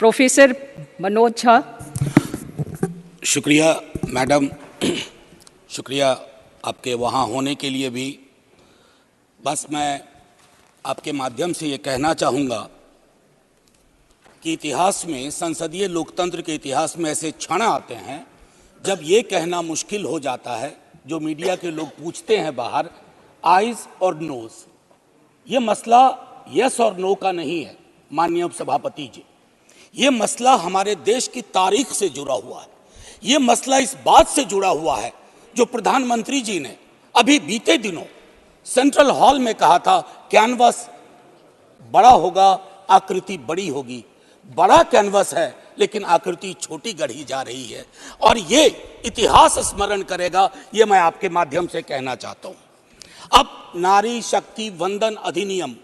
Professor Manoj Jha. शुक्रिया madam, शुक्रिया आपके वहाँ होने के लिए भी। बस मैं आपके माध्यम से ये कहना चाहूँगा कि इतिहास में, संसदीय लोकतंत्र के इतिहास में ऐसे क्षण आते हैं जब ये कहना मुश्किल हो जाता है, जो मीडिया के लोग पूछते हैं बाहर, आइज और नोज। ये मसला यस और नो का नहीं है माननीय उपसभापति जी, ये मसला हमारे देश की तारीख से जुड़ा हुआ है। ये मसला इस बात से जुड़ा हुआ है जो प्रधानमंत्री जी ने अभी बीते दिनों सेंट्रल हॉल में कहा था, कैनवस बड़ा होगा, आकृति बड़ी होगी। बड़ा कैनवस है लेकिन आकृति छोटी गढ़ी जा रही है, और ये इतिहास स्मरण करेगा, ये मैं आपके माध्यम से कहना चाहता हूं। अब नारी शक्ति वंदन अधिनियम,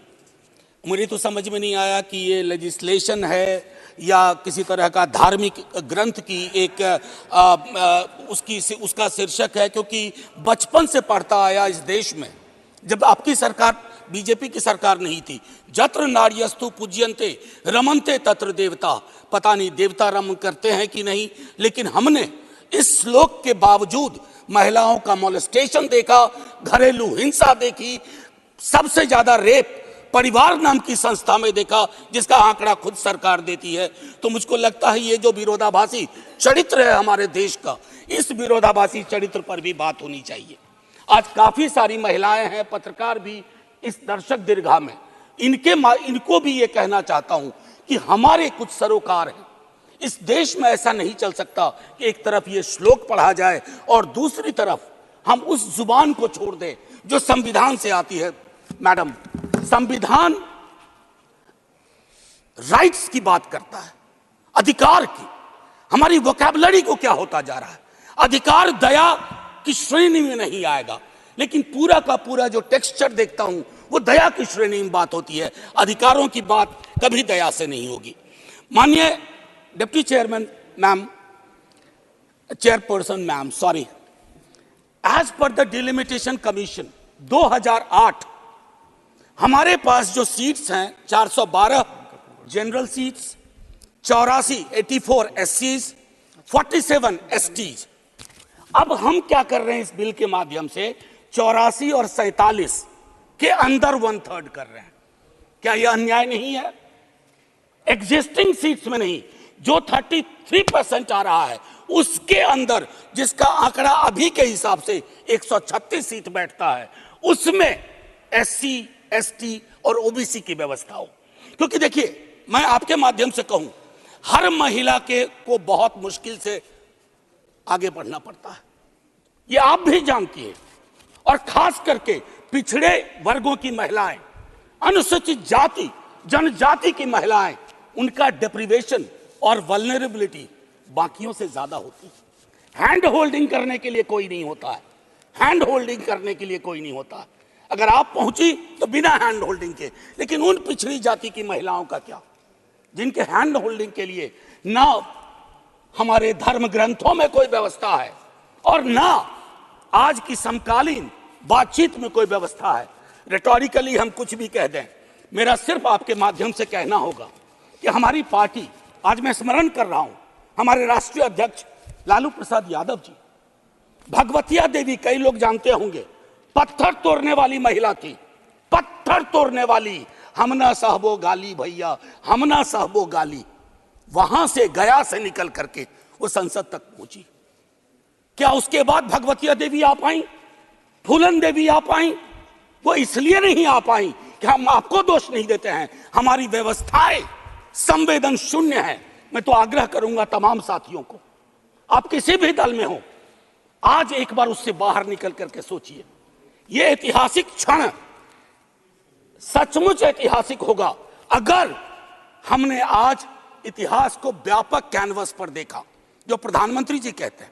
मुझे तो समझ में नहीं आया कि ये लेजिस्लेशन है या किसी तरह का धार्मिक ग्रंथ की एक उसका शीर्षक है, क्योंकि बचपन से पढ़ता आया इस देश में, जब आपकी सरकार, बीजेपी की सरकार नहीं थी, जत्र नार्यस्तु पूज्यन्ते रमन्ते तत्र देवता। पता नहीं देवता रमन करते हैं कि नहीं, लेकिन हमने इस श्लोक के बावजूद महिलाओं का मोलेस्टेशन देखा, घरेलू हिंसा देखी, सबसे ज्यादा रेप परिवार नाम की संस्था में देखा, जिसका आंकड़ा खुद सरकार देती है। तो मुझको लगता है ये जो विरोधाभासी चरित्र है हमारे देश का, इस विरोधाभासी चरित्र पर भी बात होनी चाहिए। आज काफी सारी महिलाएं हैं, पत्रकार भी इस दर्शक दीर्घा में, इनको भी ये कहना चाहता हूं कि हमारे कुछ सरोकार हैं। इस देश में ऐसा नहीं चल सकता कि एक तरफ ये श्लोक पढ़ा जाए और दूसरी तरफ हम उस जुबान को छोड़ दें जो संविधान से आती है। मैडम, संविधान राइट्स की बात करता है, अधिकार की। हमारी वोकैबुलरी को क्या होता जा रहा है? अधिकार दया की श्रेणी में नहीं आएगा, लेकिन पूरा का पूरा जो टेक्सचर देखता हूं वो दया की श्रेणी में बात होती है। अधिकारों की बात कभी दया से नहीं होगी। माननीय deputy chairman ma'am, chairperson ma'am, sorry, as per the delimitation commission 2008 हमारे पास जो सीट्स हैं 412 जनरल सीट्स, 84 एससीज, 47 एसटीज। अब हम क्या कर रहे हैं इस बिल के माध्यम से, 84 और 47 के अंदर 1/3 कर रहे हैं। क्या यह अन्याय नहीं है? एग्जिस्टिंग सीट्स में नहीं, जो 33% आ रहा है उसके अंदर, जिसका आंकड़ा अभी के हिसाब से 136 सीट बैठता है, उसमें एससी, एसटी और ओबीसी की व्यवस्था हो। क्योंकि देखिए, मैं आपके माध्यम से कहूं, हर महिला को बहुत मुश्किल से आगे बढ़ना पड़ता है, ये आप भी जानती है। और खास करके पिछड़े वर्गों की महिलाएं, अनुसूचित जाति जनजाति की महिलाएं, उनका डिप्रिवेशन और वल्नरेबिलिटी बाकियों से ज्यादा होती है। हैंड होल्डिंग करने के लिए कोई नहीं होता है, हैंड होल्डिंग करने के लिए कोई नहीं होता है। अगर आप पहुंची तो बिना हैंड होल्डिंग के, लेकिन उन पिछड़ी जाति की महिलाओं का क्या, जिनके हैंड होल्डिंग के लिए ना हमारे धर्म ग्रंथों में कोई व्यवस्था है और ना आज की समकालीन बातचीत में कोई व्यवस्था है। रेटोरिकली हम कुछ भी कह दें, मेरा सिर्फ आपके माध्यम से कहना होगा कि हमारी पार्टी, आज मैं स्मरण कर रहा हूं, हमारे राष्ट्रीय अध्यक्ष लालू प्रसाद यादव जी, भगवतिया देवी, कई लोग जानते होंगे, पत्थर तोड़ने वाली महिला थी, पत्थर तोड़ने वाली। हम ना सहबो गाली भैया, हम ना सहबो गाली। वहां से, गया से निकल करके वो संसद तक पहुंची। क्या उसके बाद भगवतिया देवी आ पाई, फूलन देवी आ पाई? वो इसलिए नहीं आ पाई कि हम आपको दोष नहीं देते हैं, हमारी व्यवस्थाएं संवेदन शून्य है। मैं तो आग्रह करूंगा तमाम साथियों को, आप किसी भी दल में हो, आज एक बार उससे बाहर निकल करके सोचिए। यह ऐतिहासिक क्षण सचमुच ऐतिहासिक होगा अगर हमने आज इतिहास को व्यापक कैनवस पर देखा, जो प्रधानमंत्री जी कहते हैं।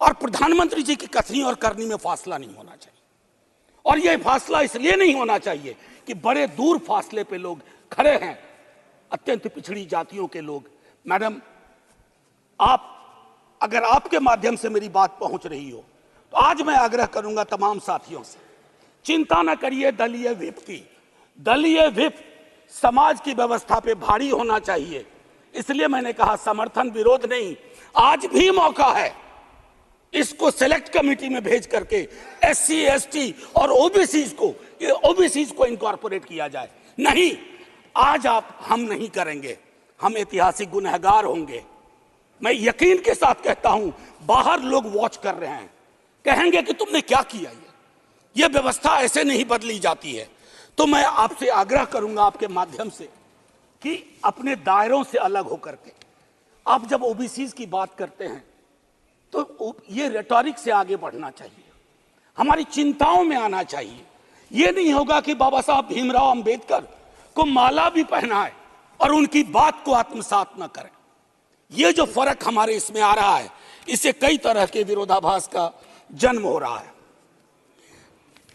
और प्रधानमंत्री जी की कथनी और करनी में फासला नहीं होना चाहिए, और यह फासला इसलिए नहीं होना चाहिए कि बड़े दूर फासले पे लोग खड़े हैं, अत्यंत पिछड़ी जातियों के लोग। मैडम, आप, अगर आपके माध्यम से मेरी बात पहुंच रही हो, तो आज मैं आग्रह करूंगा तमाम साथियों से, चिंता न करिए दलीय व्हिप की। दलीय व्हिप समाज की व्यवस्था पे भारी होना चाहिए। इसलिए मैंने कहा समर्थन विरोध नहीं, आज भी मौका है इसको सेलेक्ट कमेटी में भेज करके SC ST और ओबीसी को इनकॉर्पोरेट किया जाए। नहीं, आज हम नहीं करेंगे, हम ऐतिहासिक गुनहगार होंगे। मैं यकीन के साथ कहता हूं, बाहर लोग वॉच कर रहे हैं, कहेंगे कि तुमने क्या किया, ये व्यवस्था ऐसे नहीं बदली जाती है। तो मैं आपसे आग्रह करूंगा आपके माध्यम से कि अपने दायरों से अलग होकर के आप जब ओबीसी की बात करते हैं तो ये रेटोरिक से आगे बढ़ना चाहिए, हमारी चिंताओं में आना चाहिए। ये नहीं होगा कि बाबा साहब भीमराव अंबेडकर को माला भी पहनाए और उनकी बात को आत्मसात न करें। ये जो फर्क हमारे इसमें आ रहा है, इससे कई तरह के विरोधाभास का जन्म हो रहा है।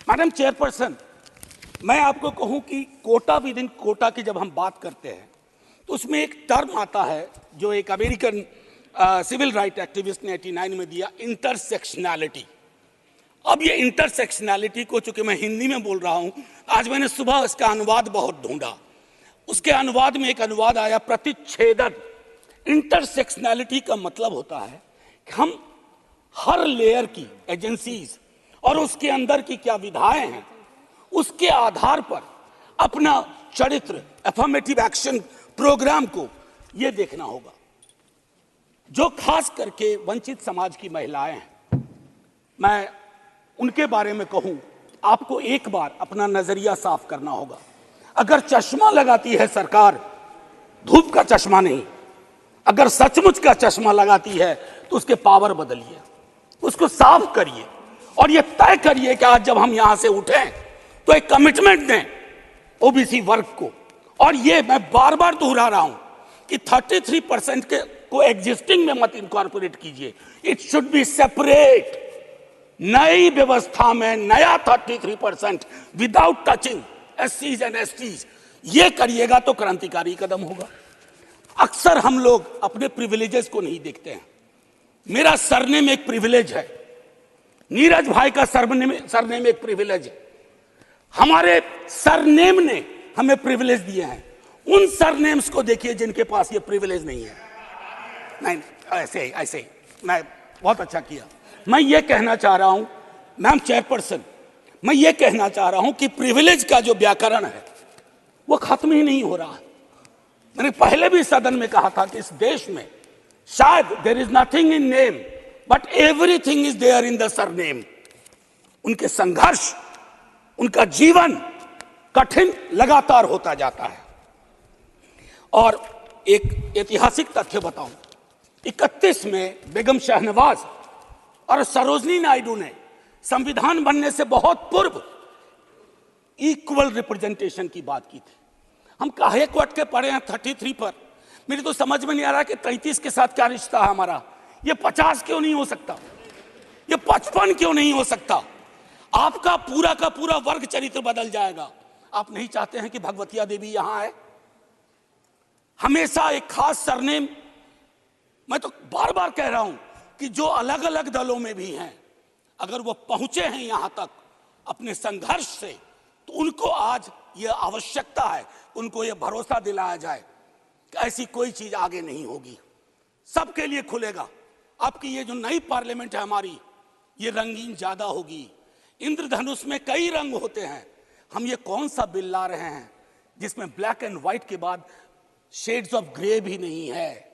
मैडम चेयरपर्सन, मैं आपको कहूं कि कोटा विद इन कोटा की जब हम बात करते हैं तो उसमें एक टर्म आता है जो एक अमेरिकन सिविल राइट एक्टिविस्ट ने 89 में दिया, इंटरसेक्शनैलिटी। अब ये इंटरसेक्शनैलिटी को, चूंकि मैं हिंदी में बोल रहा हूं, आज मैंने सुबह इसका अनुवाद बहुत ढूंढा, उसके अनुवाद में एक अनुवाद आया प्रतिच्छेदन। इंटरसेक्शनैलिटी का मतलब होता है कि हम हर लेयर की एजेंसीज और उसके अंदर की क्या विधाएं हैं, उसके आधार पर अपना चरित्र, अफर्मेटिव एक्शन प्रोग्राम को यह देखना होगा। जो खास करके वंचित समाज की महिलाएं हैं, मैं उनके बारे में कहूं, आपको एक बार अपना नजरिया साफ करना होगा। अगर चश्मा लगाती है सरकार, धूप का चश्मा नहीं, अगर सचमुच का चश्मा लगाती है तो उसके पावर बदलिए, उसको साफ करिए और ये तय करिए कि आज जब हम यहां से उठें तो एक कमिटमेंट दें ओबीसी वर्ग को। और ये मैं बार बार दोहरा रहा हूं कि 33% के को एग्जिस्टिंग में मत इनकॉर्पोरेट कीजिए, इट शुड बी सेपरेट। नई व्यवस्था में नया 33% without touching SCs and STs, ये करिएगा तो क्रांतिकारी कदम होगा। अक्सर हम लोग अपने प्रिविलेजेस को नहीं देखते हैं। मेरा सरनेम एक प्रिविलेज है, नीरज भाई का सरनेम एक प्रिविलेज है। हमारे सरनेम ने हमें प्रिविलेज दिए हैं। उन सरनेम्स को देखिए जिनके पास ये प्रिविलेज नहीं है। नहीं, ऐसे ही मैं बहुत अच्छा किया। मैं ये कहना चाह रहा हूं मैम चेयरपर्सन, मैं ये कहना चाह रहा हूं कि प्रिविलेज का जो व्याकरण है वो खत्म ही नहीं हो रहा है। मैंने पहले भी सदन में कहा था कि इस देश में शायद there is nothing in name but everything is there in the surname. उनके संघर्ष, उनका जीवन कठिन लगातार होता जाता है। और एक ऐतिहासिक तथ्य बताऊं, 31 में बेगम शहनवाज और सरोजनी नायडू ने संविधान बनने से बहुत पूर्व इक्वल रिप्रेजेंटेशन की बात की थी। हम काहे को अटके पड़े हैं 33 पर? मेरी तो समझ में नहीं आ रहा कि 33 के साथ क्या रिश्ता है हमारा। ये 50 क्यों नहीं हो सकता? ये 55 क्यों नहीं हो सकता? आपका पूरा का पूरा वर्ग चरित्र बदल जाएगा। आप नहीं चाहते हैं कि भगवतिया देवी यहां आए? हमेशा एक खास सरनेम, मैं तो बार बार कह रहा हूं कि जो अलग अलग दलों में भी हैं, अगर वो पहुंचे हैं यहां तक अपने संघर्ष से, तो उनको आज ये आवश्यकता है, उनको ये भरोसा दिलाया जाए कि ऐसी कोई चीज आगे नहीं होगी, सबके लिए खुलेगा। आपकी ये जो नई पार्लियामेंट है हमारी, ये रंगीन ज्यादा होगी। इंद्रधनुष में कई रंग होते हैं। हम ये कौन सा बिल ला रहे हैं जिसमें ब्लैक एंड व्हाइट के बाद शेड्स ऑफ ग्रे भी नहीं है?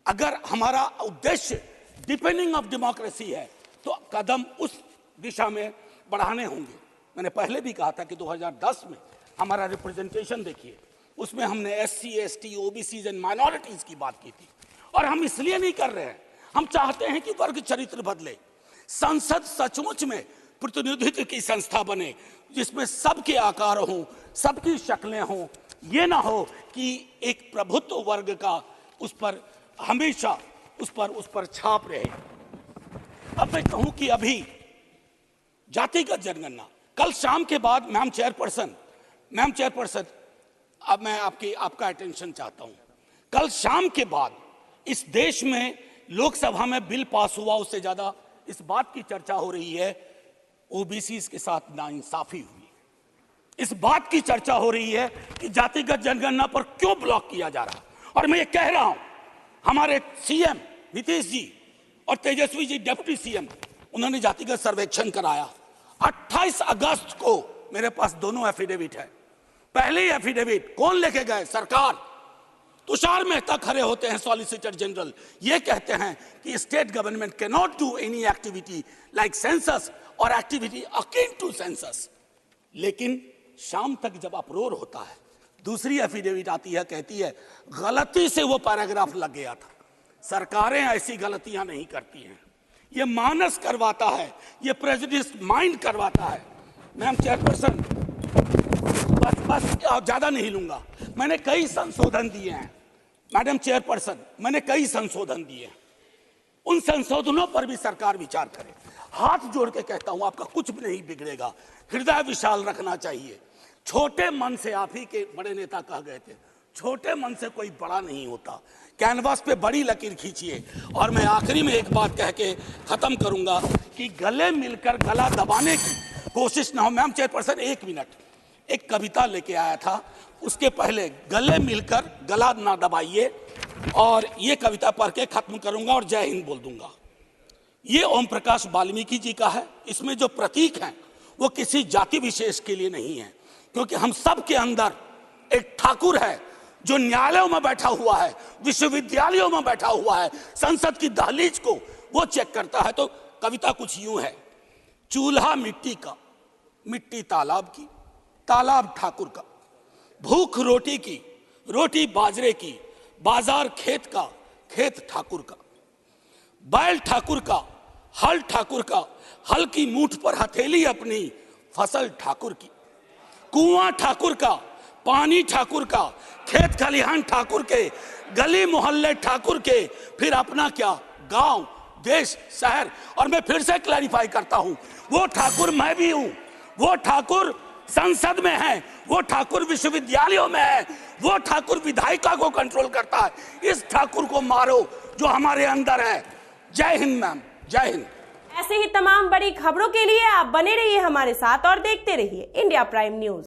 अगर हमारा उद्देश्य डिपेंडिंग ऑफ डेमोक्रेसी है तो कदम उस दिशा में बढ़ाने होंगे। मैंने पहले भी कहा था कि 2010 में हमारा रिप्रेजेंटेशन देखिए, उसमें हमने SC ST OBCs and minorities की बात की थी। और हम इसलिए नहीं कर रहे हैं, हम चाहते हैं कि वर्ग चरित्र बदले। संसद सचमुच में प्रतिनिधित्व की संस्था बने जिसमें सबके आकार हों, सबकी शक्लें हों। ये ना हो कि एक प्रभुत्व वर्ग का उस पर हमेशा उस पर छाप रहे। अब मैं कहूं कि अभी जातिगत जनगणना कल शाम के बाद, मैम चेयरपर्सन, अब मैं आपका अटेंशन चाहता हूं। कल शाम के बाद इस देश में लोकसभा में बिल पास हुआ, उससे ज्यादा इस बात की चर्चा हो रही है ओबीसी के साथ नाइंसाफी हुई। इस बात की चर्चा हो रही है कि जातिगत जनगणना पर क्यों ब्लॉक किया जा रहा है। और मैं ये कह रहा हूं, हमारे सीएम नीतीश जी और तेजस्वी जी डिप्टी सीएम, उन्होंने जातिगत सर्वेक्षण कराया। 28 अगस्त को मेरे पास दोनों एफिडेविट है। पहले एफिडेविट कौन लेके गए? सरकार। तुषार मेहता खड़े होते हैं, सॉलिसिटर जनरल, ये कहते हैं कि state government can not do any activity like census और एक्टिविटी अकिन टू सेंसस। लेकिन शाम तक जब अप्रोर होता है, दूसरी एफिडेविट आती है, कहती है गलती से वो पैराग्राफ लग गया था। सरकारें ऐसी गलतियां नहीं करती हैं, ये मानस करवाता है, ये प्रेजुडिस माइंड करवाता है। मैम चेयरपर्सन, बस ज्यादा नहीं लूंगा। मैंने कई संशोधन दिए हैं मैडम चेयरपर्सन, मैंने कई संशोधन दिए हैं। उन संशोधनों पर भी सरकार विचार करे। हाथ जोड़ के कहता हूं, आपका कुछ भी नहीं बिगड़ेगा। हृदय विशाल रखना चाहिए। छोटे मन से, आप ही के बड़े नेता कह गए थे, छोटे मन से कोई बड़ा नहीं होता। कैनवास पे बड़ी लकीर खींचिए। और मैं आखिरी में एक बात कह के खत्म करूंगा कि गले मिलकर गला दबाने की कोशिश ना हो। मैम चेयरपर्सन, 1 मिनट, एक कविता लेके आया था, उसके पहले गले मिलकर गला ना दबाइए। और ये कविता पढ़ के खत्म करूंगा और जय हिंद बोल दूंगा। ये ओम प्रकाश वाल्मीकि जी का है। इसमें जो प्रतीक हैं वो किसी जाति विशेष के लिए नहीं है, क्योंकि हम सब के अंदर एक ठाकुर है जो न्यायालयों में बैठा हुआ है, विश्वविद्यालयों में बैठा हुआ है, संसद की दहलीज को वो चेक करता है। तो कविता कुछ यूं है। चूल्हा मिट्टी का, मिट्टी तालाब की, तालाब ठाकुर का, भूख रोटी की, रोटी बाजरे की, बाजार खेत का, खेत ठाकुर का, बैल ठाकुर का, हल ठाकुर का, हल की मूठ पर हथेली अपनी, फसल ठाकुर की, कुआं ठाकुर का, पानी ठाकुर का, खेत खलिहान ठाकुर के, गली मोहल्ले ठाकुर के, फिर अपना क्या, गांव, देश, शहर। और मैं फिर से क्लैरिफाई करता हूं, वो ठाकुर मैं भी हूं, वो ठाकुर संसद में है, वो ठाकुर विश्वविद्यालयों में है, वो ठाकुर विधायिका को कंट्रोल करता है। इस ठाकुर को मारो जो हमारे अंदर है। जय हिंद मैम, जय हिंद। ऐसे ही तमाम बड़ी खबरों के लिए आप बने रहिए हमारे साथ और देखते रहिए इंडिया प्राइम न्यूज।